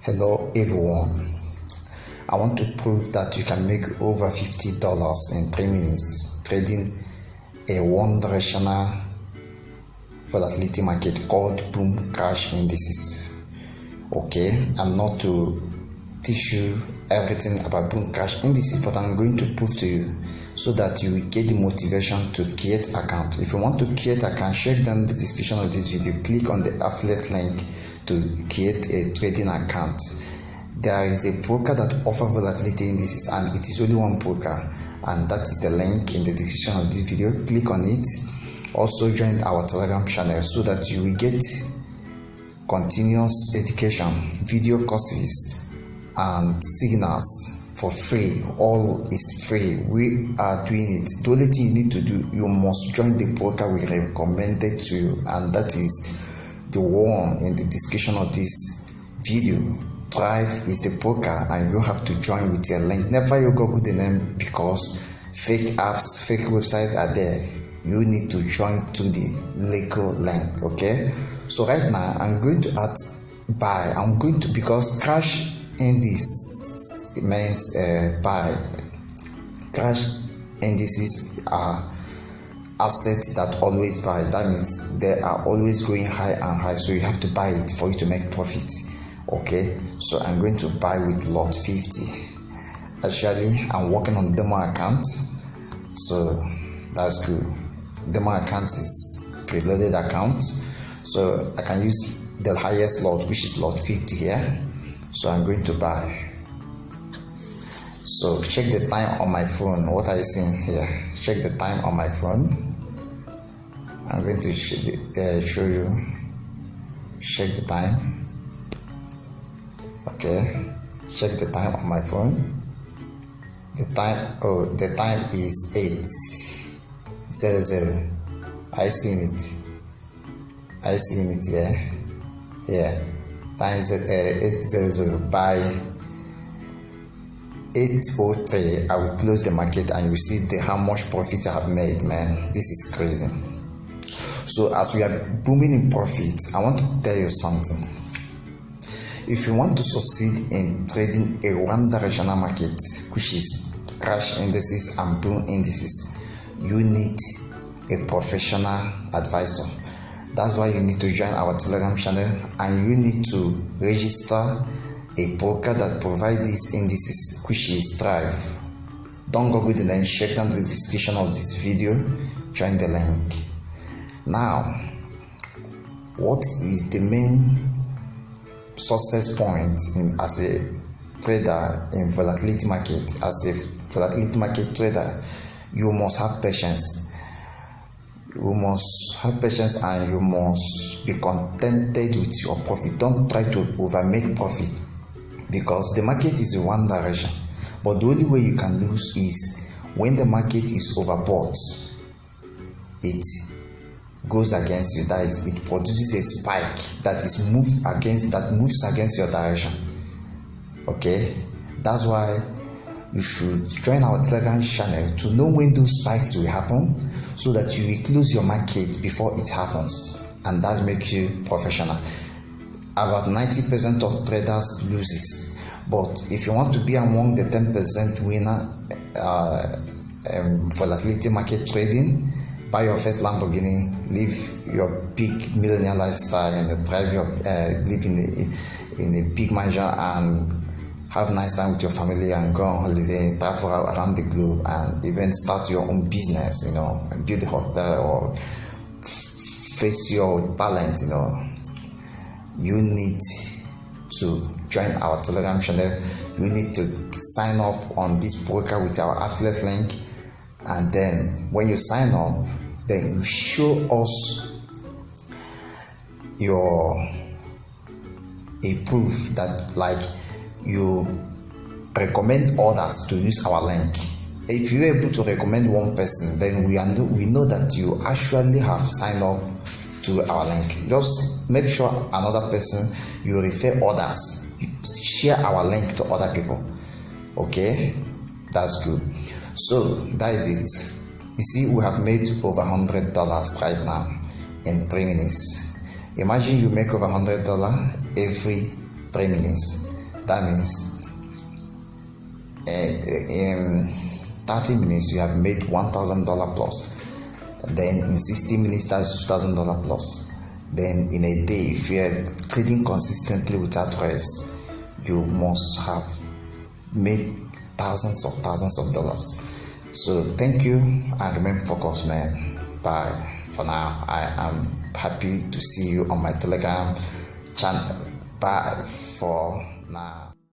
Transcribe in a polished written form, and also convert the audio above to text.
Hello everyone, I want to prove that you can make over $50 in 3 minutes trading a one-directional volatility market called boom crash indices. Okay, I'm not to teach you everything about boom crash indices, but I'm going to prove to you so that you will get the motivation to create account. If you want to create account, check down the description of this video, click on the affiliate link to create a trading account. There is a broker that offers volatility indices, and it is only one broker, and that is the link in the description of this video. Click on it. Also join our Telegram channel so that you will get continuous education, video courses and signals for free. All is free. We are doing it. The only thing you need to do, you must join the broker we recommended to you, and that is the one in the description of this video. Deriv is the broker, and you have to join with your link. Never you Google the name, because fake apps, fake websites are there. You need to join to the legal link. Okay, so right now I'm going to add buy. I'm going to, because crash in this means buy. Crash indices are assets that always buys. That means they are always going high and high, so you have to buy it for you to make profit. Okay, so I'm going to buy with lot 50. Actually, I'm working on demo account, so that's good. Demo account is preloaded account, so I can use the highest lot, which is lot 50 here. So I'm going to buy. So check the time on my phone. What are you seeing here? Check the time on my phone. I'm going to show you. Check the time. Okay, check the time on my phone. The time is 8:00. I seen it here. Yeah, time is 8:00. By 8:03 I will close the market, and you see how much profit I have made. Man, this is crazy. So as we are booming in profit, I want to tell you something. If you want to succeed in trading a one-directional market, which is crash indices and boom indices, you need a professional advisor. That's why you need to join our Telegram channel, and you need to register a broker that provides these indices, which is Deriv. Don't Google the name, check down the description of this video, join the link. Now, what is the main success point as a trader in volatility market? As a volatility market trader, you must have patience. You must have patience, and you must be contented with your profit. Don't try to overmake profit, because the market is in one direction, but the only way you can lose is when the market is overbought. It goes against you. That is, it produces a spike that moves against your direction. Okay, that's why you should join our Telegram channel to know when those spikes will happen, so that you will close your market before it happens, and that makes you professional. About 90% of traders loses, but if you want to be among the 10% winner volatility market trading, buy your first Lamborghini, live your big millionaire lifestyle, and drive live in a big mansion, and have a nice time with your family, and go on holiday, travel around the globe, and even start your own business, build a hotel, or face your talent. You need to join our Telegram channel. You need to sign up on this broker with our affiliate link, and then when you sign up, then you show us a proof that, like, you recommend others to use our link. If you're able to recommend one person, then we know that you actually have signed up to our link. Just make sure another person, you refer others, you share our link to other people. Okay, that's good. So that is it. You see, we have made over $100 right now in 3 minutes. Imagine you make over $100 every 3 minutes. That means in 30 minutes you have made $1,000 plus. Then in 60 minutes that's $2,000 plus. Then in a day, if you are trading consistently without rest, you must have made thousands of dollars. So thank you and remain focused, man. Bye for now. I am happy to see you on my Telegram channel. Bye for now.